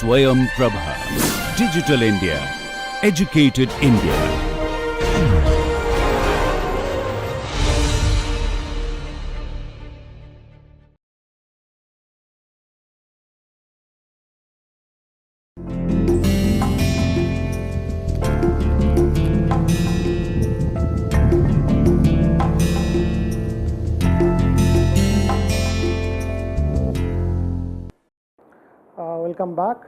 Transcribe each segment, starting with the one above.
SwayamPrabha. Digital India. Educated India. Welcome back.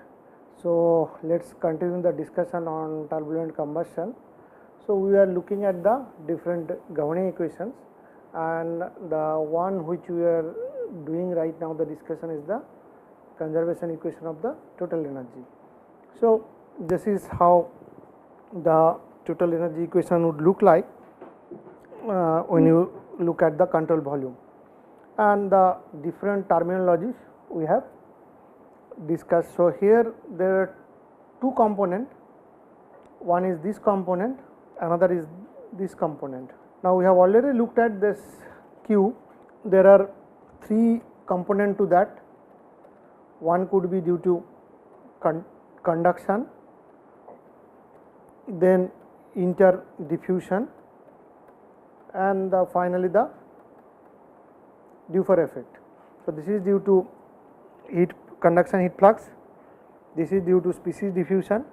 So let's continue the discussion on turbulent combustion. So we are looking at the different governing equations, and the one which we are doing right now, the discussion is the conservation equation of the total energy. So this is how the total energy equation would look like when you look at the control volume, and the different terminologies we have discussed. So here there are two components, one is this component, another is this component. Now we have already looked at this Q. There are three components to that. One could be due to conduction, then interdiffusion, and finally the Dufour effect. So this is due to heat conduction heat flux, this is due to species diffusion,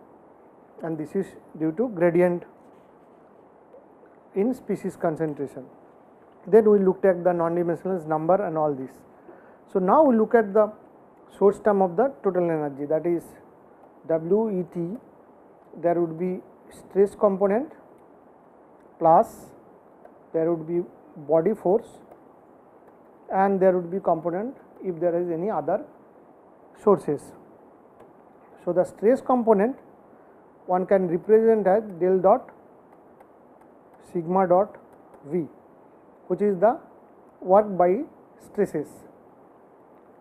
and this is due to gradient in species concentration. Then we looked at the non-dimensional number and all this. So now we look at the source term of the total energy, that is WET. There would be stress component plus there would be body force, and there would be component if there is any other sources. So the stress component one can represent as del dot sigma dot V, which is the work by stresses.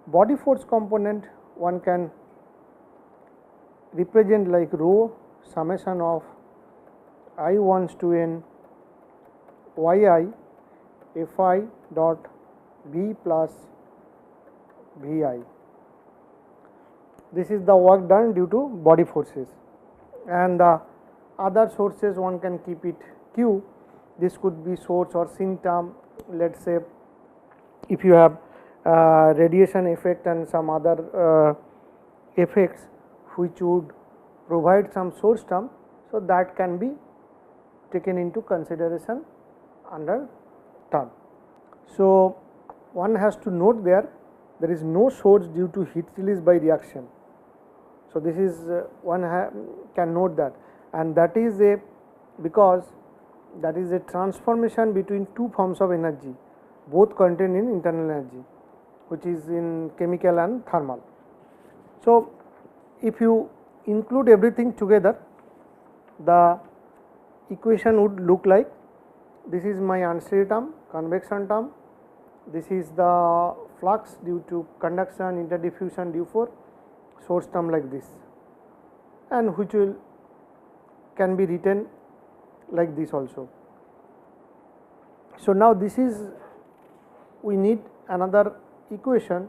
Body force component one can represent like rho summation of I1 to n yi Fi dot B plus Vi. This is the work done due to body forces, and the other sources one can keep it Q. This could be source or sink term. Let us say if you have radiation effect and some other effects which would provide some source term, so that can be taken into consideration under term. So one has to note there is no source due to heat release by reaction. So this is one can note that, and that is because that is a transformation between two forms of energy, both contained in internal energy, which is in chemical and thermal. So if you include everything together, the equation would look like this is my unsteady term, convection term, this is the flux due to conduction, interdiffusion, Dufour, source term like this, and which can be written like this also. So now this is, we need another equation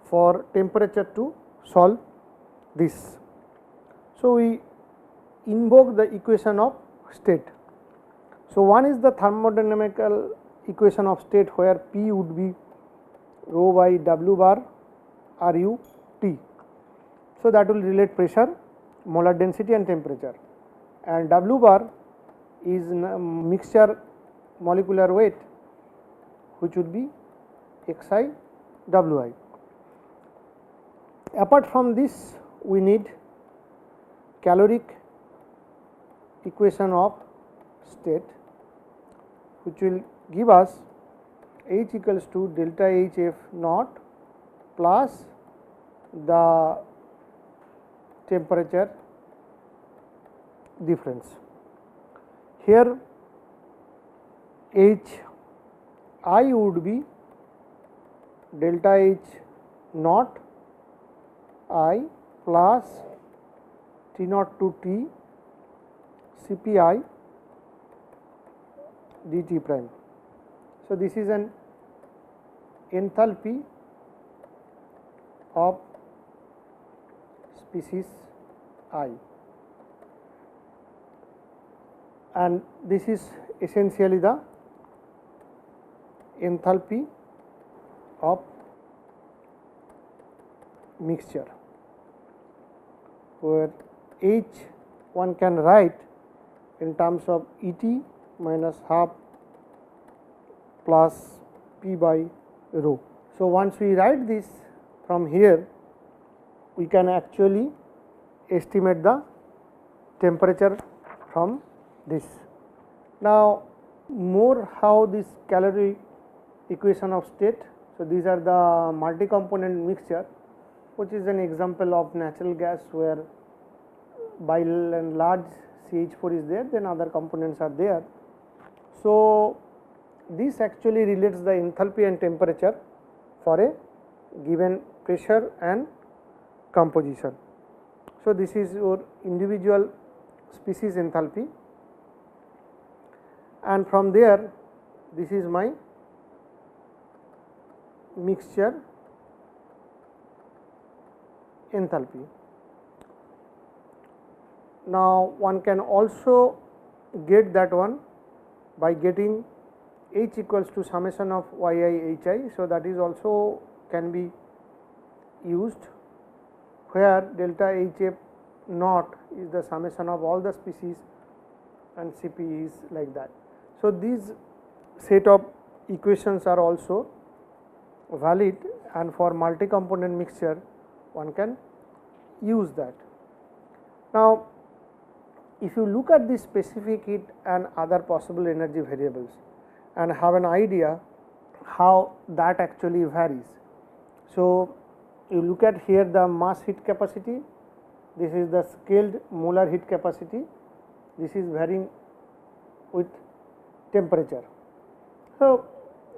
for temperature to solve this. So we invoke the equation of state. So one is the thermodynamical equation of state, where P would be rho by W bar RU T. So that will relate pressure, molar density and temperature, and W bar is mixture molecular weight, which would be Xi Wi. Apart from this, we need caloric equation of state, which will give us H equals to delta HF naught plus the temperature difference. Here H I would be delta H naught I plus T naught to T Cpi dt prime. So this is an enthalpy of species I, and this is essentially the enthalpy of mixture, where H one can write in terms of Et minus half plus P by rho. So, once we write this from here, we can actually estimate the temperature from this. Now, more how this calorie equation of state. So, these are the multi-component mixture, which is an example of natural gas where by and large CH4 is there, then other components are there. So, this actually relates the enthalpy and temperature for a given pressure and composition. So, this is your individual species enthalpy, and from there this is my mixture enthalpy. Now, one can also get that one by getting H equals to summation of yi hi. So, that is also can be used, where delta Hf naught is the summation of all the species and Cp is like that. So, these set of equations are also valid, and for multi-component mixture one can use that. Now, if you look at the specific heat and other possible energy variables and have an idea how that actually varies. So, you look at here the mass heat capacity, this is the scaled molar heat capacity, this is varying with temperature. So,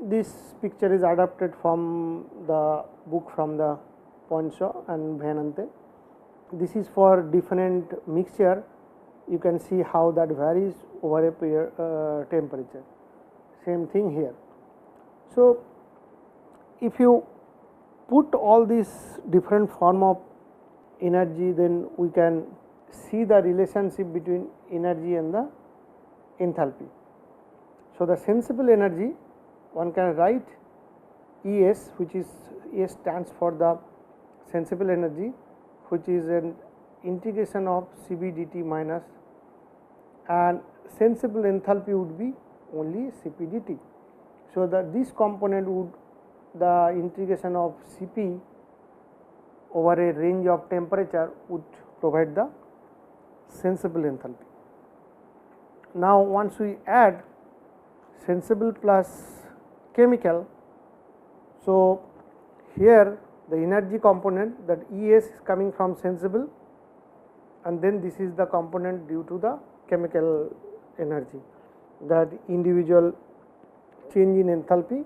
this picture is adapted from the book from the Poncho and Venante. This is for different mixture, you can see how that varies over a period temperature. Same thing here. So, if you put all these different form of energy, then we can see the relationship between energy and the enthalpy. So, the sensible energy one can write Es, which is Es stands for the sensible energy, which is an integration of Cv dt minus, and sensible enthalpy would be only Cp dt. So, that this component would the integration of Cp over a range of temperature would provide the sensible enthalpy. Now, once we add sensible plus chemical, so here the energy component, that Es is coming from sensible, and then this is the component due to the chemical energy, that individual change in enthalpy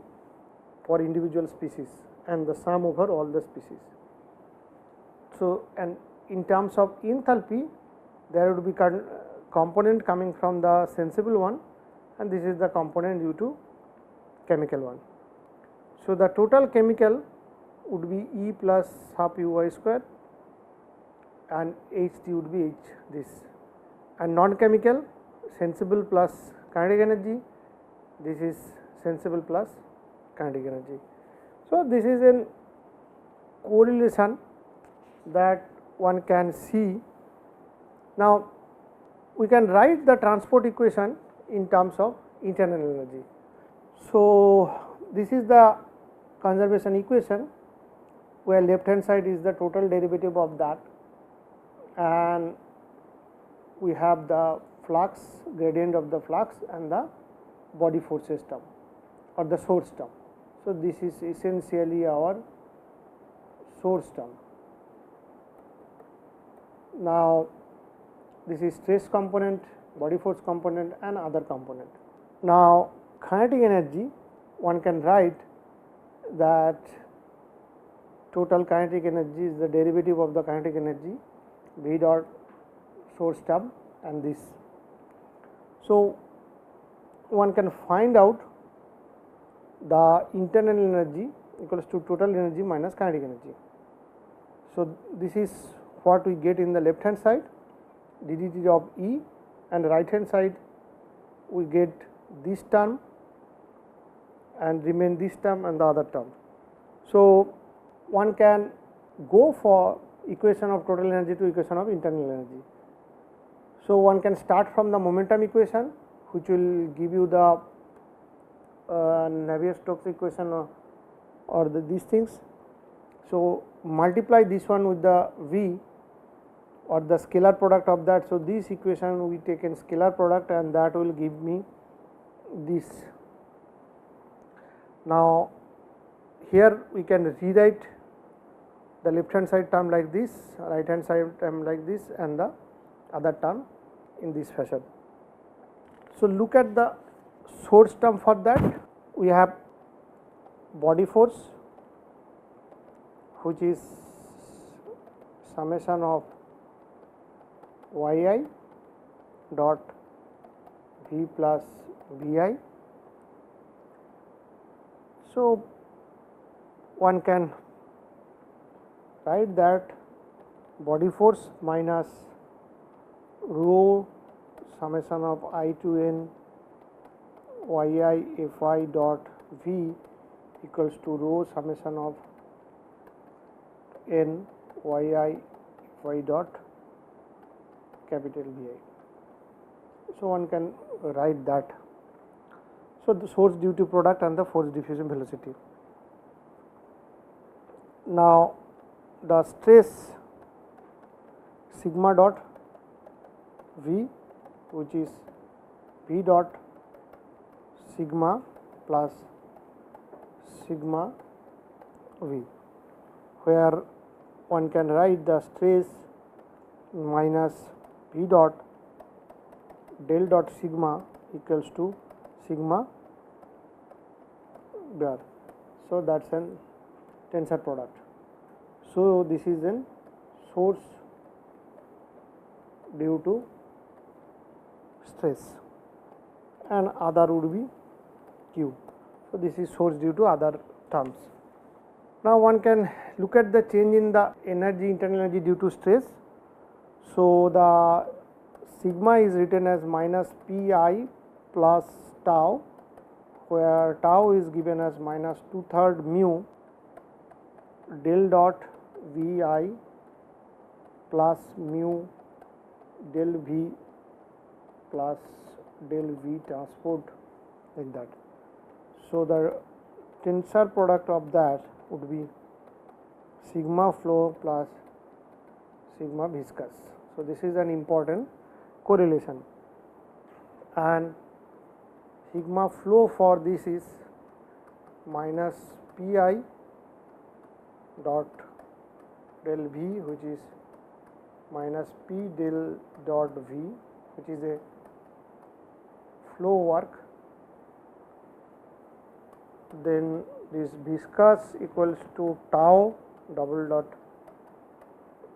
for individual species and the sum over all the species. So, and in terms of enthalpy, there would be component coming from the sensible one, and this is the component due to chemical one. So, the total chemical would be E plus half uy square, and Ht would be H this, and non-chemical sensible plus kinetic energy, this is sensible plus kinetic energy. So, this is a correlation that one can see. Now, we can write the transport equation in terms of internal energy. So, this is the conservation equation, where left hand side is the total derivative of that, and we have the flux, gradient of the flux, and the body forces term or the source term. So, this is essentially our source term. Now, this is stress component, body force component, and other component. Now, kinetic energy, one can write that total kinetic energy is the derivative of the kinetic energy V dot source term and this. So, one can find out the internal energy equals to total energy minus kinetic energy. So, this is what we get in the left hand side, ddt of E, and right hand side we get this term and remain this term and the other term. So, one can go for equation of total energy to equation of internal energy. So, one can start from the momentum equation, which will give you the Navier-Stokes equation or these things. So, multiply this one with the V or the scalar product of that. So, this equation we take in scalar product and that will give me this. Now, here we can rewrite the left hand side term like this, right hand side term like this, and the other term in this fashion. So, look at the source term for that. We have body force, which is summation of yi dot v plus vi. So, one can write that body force minus rho summation of I to n yi fi dot v equals to rho summation of n yi fi dot capital Vi. So, one can write that. So, the source due to product and the force diffusion velocity. Now, the stress sigma dot V, which is V dot sigma plus sigma V, where one can write the stress minus V dot del dot sigma equals to sigma bar. So, that is an tensor product. So, this is an source due to stress and other would be Q. So, this is source due to other terms. Now, one can look at the change in the energy, internal energy due to stress. So, the sigma is written as minus Pi plus tau, where tau is given as minus 2/3 mu del dot Vi plus mu del V plus del V transport, like that. So, the tensor product of that would be sigma flow plus sigma viscous. So, this is an important correlation, and sigma flow for this is minus Pi dot del V, which is minus P del dot V, which is a flow work. Then this viscous equals to tau double dot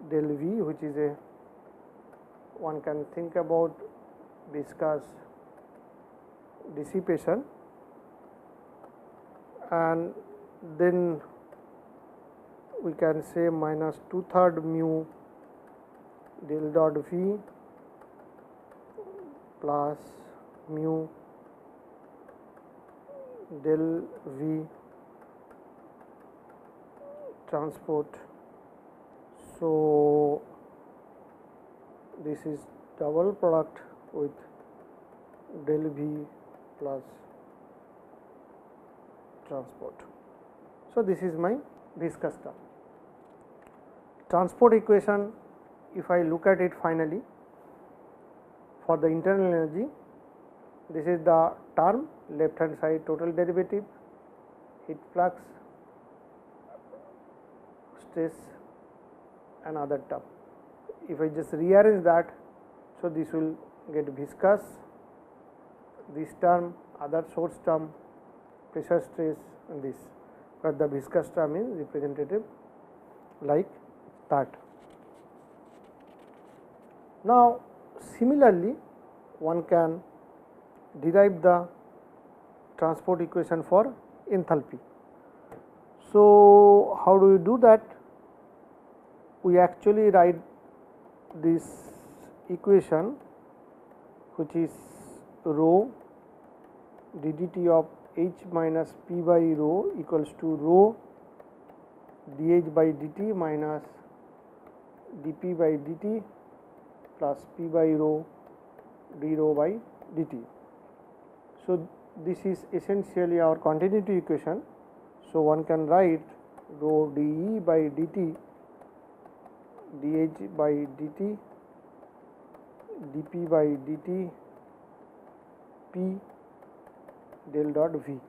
del V, which is a, one can think about viscous dissipation, and then we can say minus 2/3 mu del dot V plus mu del V transport. So, this is double product with del V plus transport. So, this is my viscous term. Transport equation, if I look at it finally for the internal energy, this is the term left hand side total derivative, heat flux, stress and other term. If I just rearrange that, so this will get viscous, this term, other source term, pressure stress, and this, but the viscous term is representative like that. Now, similarly, one can derive the transport equation for enthalpy. So, how do we do that? We actually write this equation, which is rho ddt of h minus p by rho equals to rho dh by dt minus dp by dt plus p by rho d rho by dt. So, this is essentially our continuity equation. So, one can write rho dE by dt dh by dt dp by dt p del dot v.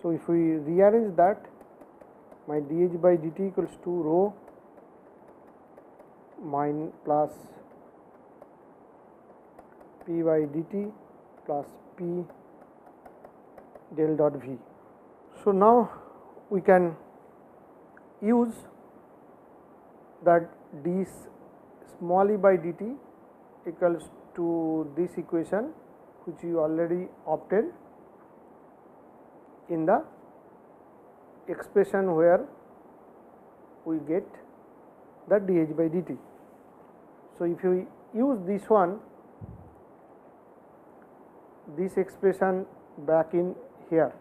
So, if we rearrange that, my dh by dt equals to rho min plus p by dt plus p del dot v. So, now we can use that d small e by dt equals to this equation, which you already obtained in the expression where we get the dh by dt. So, if you use this one, this expression back in here,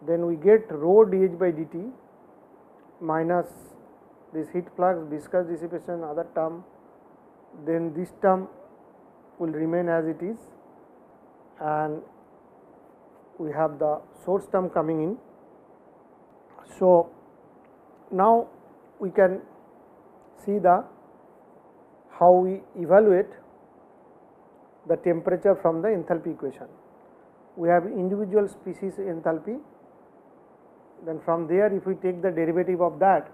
then we get rho dh by dt minus this heat flux, viscous dissipation, other term, then this term will remain as it is, and we have the source term coming in. So, now we can see the how we evaluate the temperature from the enthalpy equation. We have individual species enthalpy, then from there if we take the derivative of that,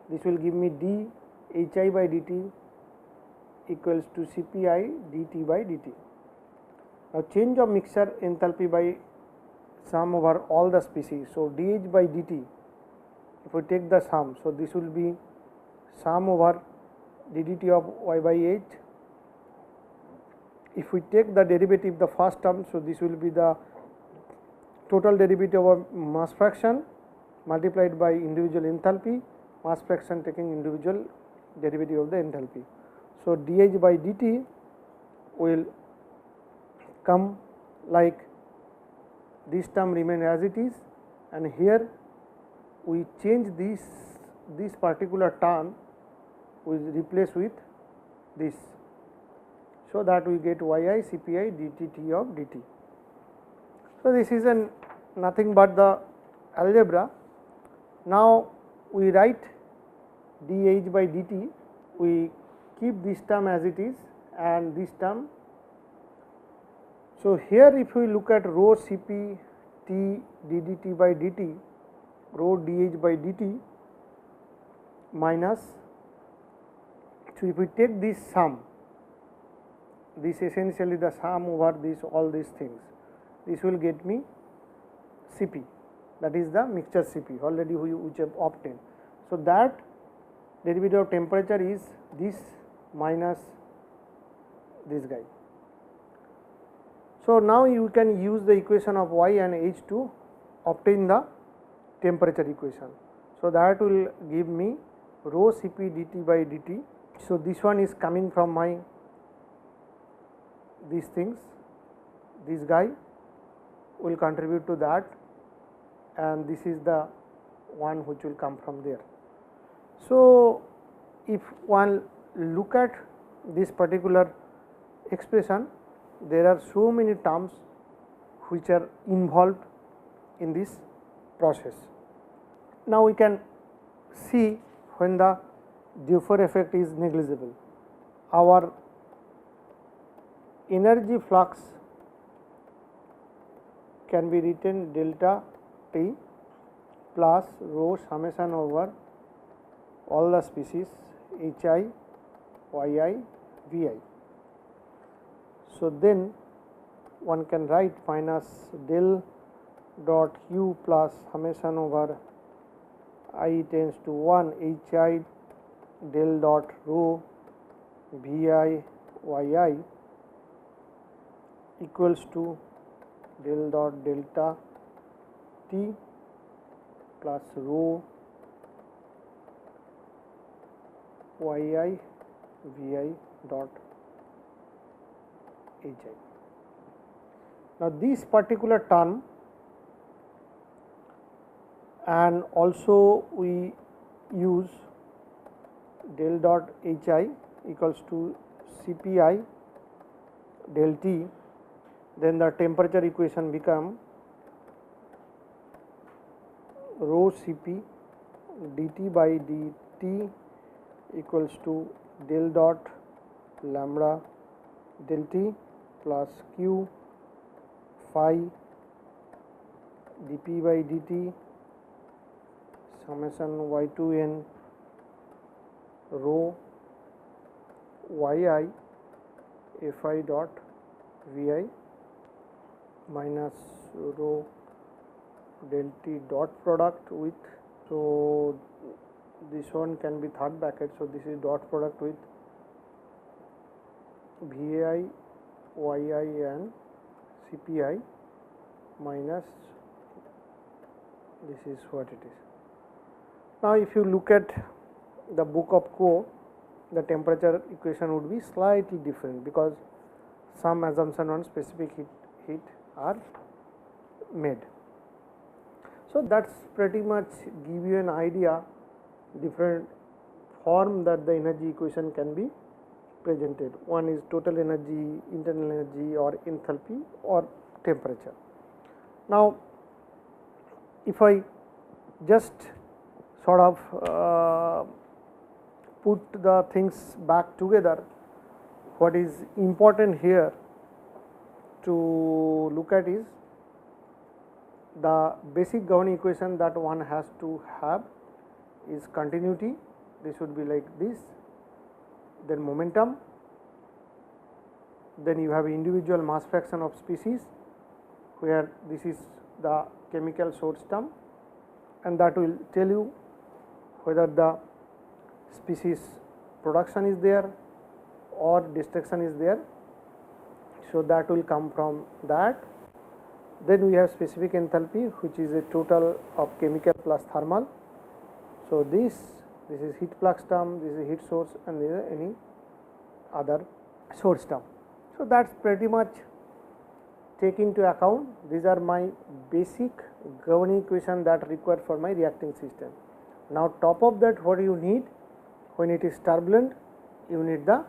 this will give me d hi by dt equals to Cpi dt by dt. Now, change of mixture enthalpy by sum over all the species. So, dh by dt, if we take the sum, so this will be sum over ddt of y by h. If we take the derivative, the first term, so this will be the total derivative of mass fraction multiplied by individual enthalpy, mass fraction taking individual derivative of the enthalpy. So, dh by dt will come like this term remain as it is, and here we change this particular term, we replace with this, so that we get yi Cpi dtt of dt. So, this is nothing but the algebra. Now, we write dh by dt, we keep this term as it is and this term. So, here if we look at rho Cp t ddt by dt, rho dh by dt minus, so if we take this sum, this essentially the sum over this all these things, this will get me Cp, that is the mixture Cp already which have obtained. So, that derivative of temperature is this minus this guy. So, now you can use the equation of y and h to obtain the temperature equation. So, that will give me rho Cp dt by dt. So, this one is coming from my these things, this guy will contribute to that, and this is the one which will come from there. So, if one look at this particular expression, there are so many terms which are involved in this process. Now, we can see when the Dufour effect is negligible, our energy flux can be written delta T plus rho summation over all the species Hi, Yi, Vi. So, then one can write minus del dot U plus summation over I tends to 1 Hi del dot rho Vi Yi equals to del dot delta T plus rho Yi Vi dot Hi. Now this particular term, and also we use del dot Hi equals to Cpi del T, then the temperature equation become rho Cp dt by dt equals to del dot lambda del T plus q phi dp by dt summation y2n rho yi fi dot vi minus rho del T dot product with, so this one can be third bracket, so this is dot product with VAI, YI and CPI minus this is what it is. Now if you look at the book of Co, the temperature equation would be slightly different because some assumption on specific heat are made. So that's pretty much give you an idea different form that the energy equation can be presented. One is total energy, internal energy, or enthalpy, or temperature. Now if I just sort of put the things back together, what is important here to look at is the basic governing equation that one has to have is continuity. This would be like this, then momentum, then you have individual mass fraction of species where this is the chemical source term, and that will tell you whether the species production is there or destruction is there. So that will come from that. Then we have specific enthalpy, which is a total of chemical plus thermal. So this is heat flux term, this is heat source, and this is any other source term. So that's pretty much taking into account. These are my basic governing equation that required for my reacting system. Now top of that, what you need when it is turbulent, you need the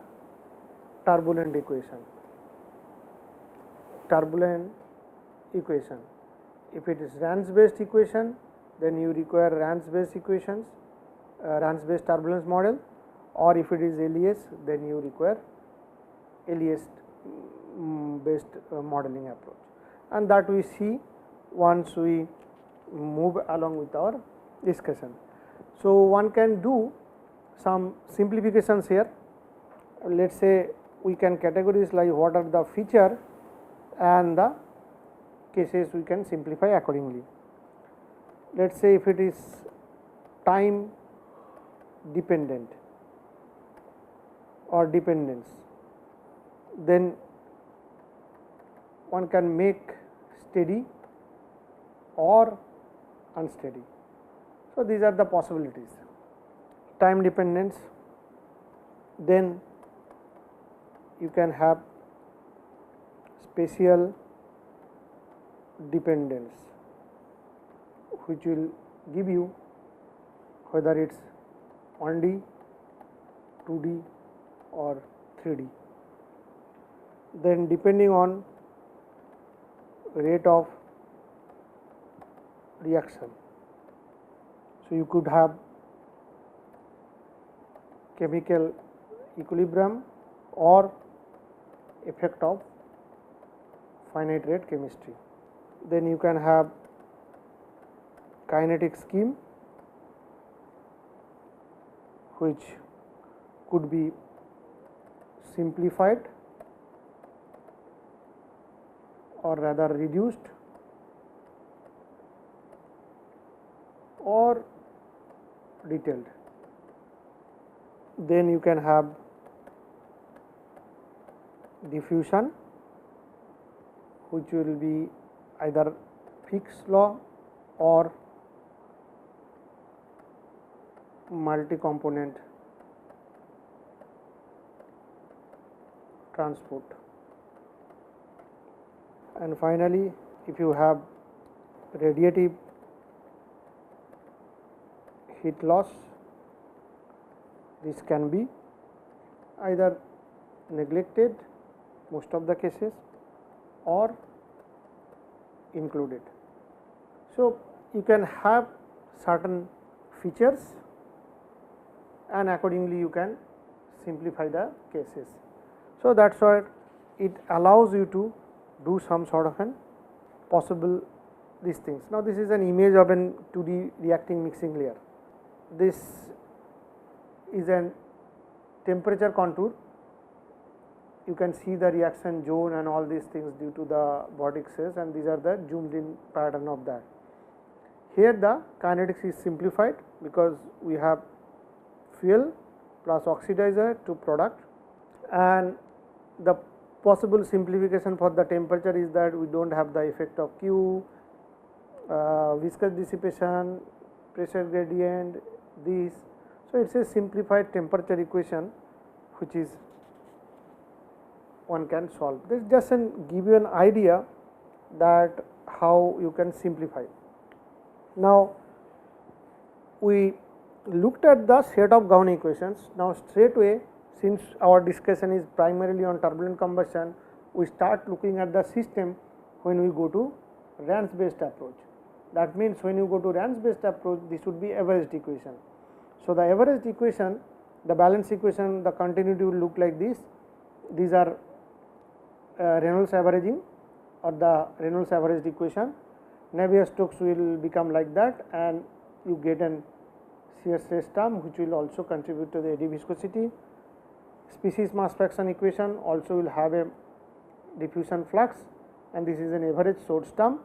turbulent equation. Turbulent equation. If it is Rans based equation, then you require Rans based equations, Rans based turbulence model, or if it is LES, then you require LES based modeling approach, and that we see once we move along with our discussion. So one can do some simplifications here. Let us say we can categorize like what are the feature and the cases we can simplify accordingly. Let us say if it is time dependent or dependence, then one can make steady or unsteady. So these are the possibilities. Time dependence, then you can have spatial dependence, which will give you whether it's 1D, 2D or 3D. Then depending on rate of reaction, so you could have chemical equilibrium or effect of finite rate chemistry. Then you can have kinetic scheme, which could be simplified or rather reduced or detailed. Then you can have diffusion, which will be either fixed law or multi-component transport. And finally, if you have radiative heat loss, this can be either neglected most of the cases or included. So, you can have certain features and accordingly you can simplify the cases. So, that is why it allows you to do some sort of an possible these things. Now, this is an image of an 2D reacting mixing layer. This is an temperature contour. You can see the reaction zone and all these things due to the vortices, and these are the zoomed in pattern of that. Here the kinetics is simplified because we have fuel plus oxidizer to product, and the possible simplification for the temperature is that we do not have the effect of Q, viscous dissipation, pressure gradient, these. So, it is a simplified temperature equation which is one can solve. This just give you an idea that how you can simplify. Now, we looked at the set of Gauss equations. Now, straightway, since our discussion is primarily on turbulent combustion, we start looking at the system when we go to Rans based approach. That means, when you go to Rans based approach, this would be averaged equation. So, the averaged equation, the balance equation, the continuity will look like this. These are Reynolds averaging or the Reynolds averaged equation. Navier-Stokes will become like that, and you get an shear stress term which will also contribute to the eddy viscosity. Species mass fraction equation also will have a diffusion flux, and this is an average source term,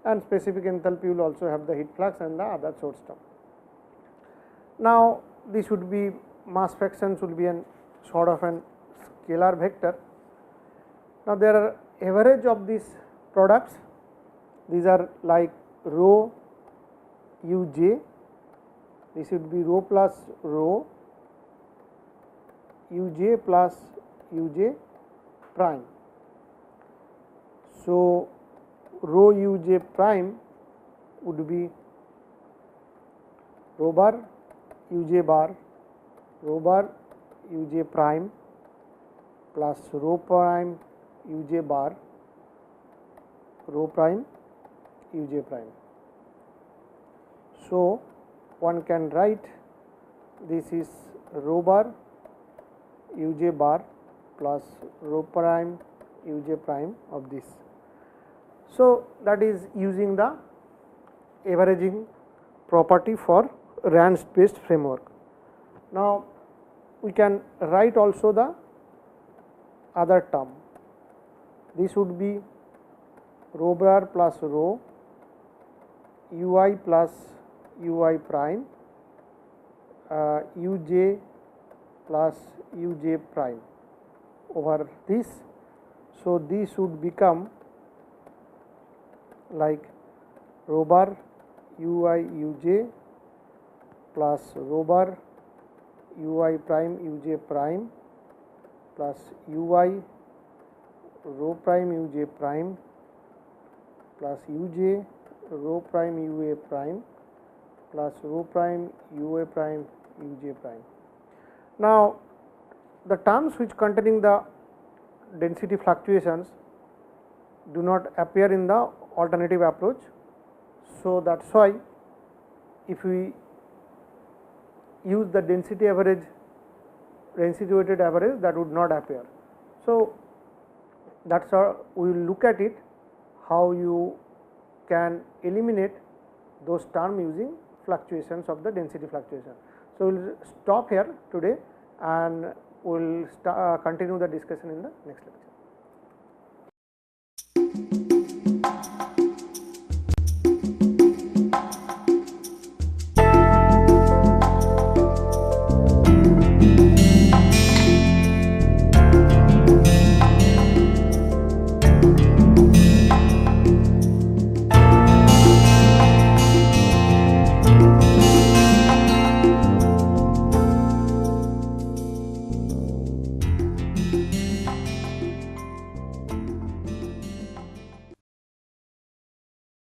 and specific enthalpy will also have the heat flux and the other source term. Now, this would be mass fractions will be an sort of an scalar vector. Now, there are average of these products. These are like rho uj, this would be rho plus rho uj plus uj prime. So, rho uj prime would be rho bar uj bar, rho bar uj prime plus rho prime uj bar, rho prime uj prime. So, one can write this is rho bar uj bar plus rho prime uj prime of this. So, that is using the averaging property for Rans based framework. Now, we can write also the other term. This would be rho bar plus rho ui plus ui prime uj plus uj prime over this. So, this would become like rho bar ui uj plus rho bar ui prime uj prime plus ui rho prime uj prime plus uj rho prime ua prime plus rho prime ua prime uj prime. Now, the terms which containing the density fluctuations do not appear in the alternative approach. So, that is why if we use the density average, density weighted average, that would not appear. So, that is how we will look at it, how you can eliminate those terms using fluctuations of the density fluctuation. So, we will stop here today and we will continue the discussion in the next lecture.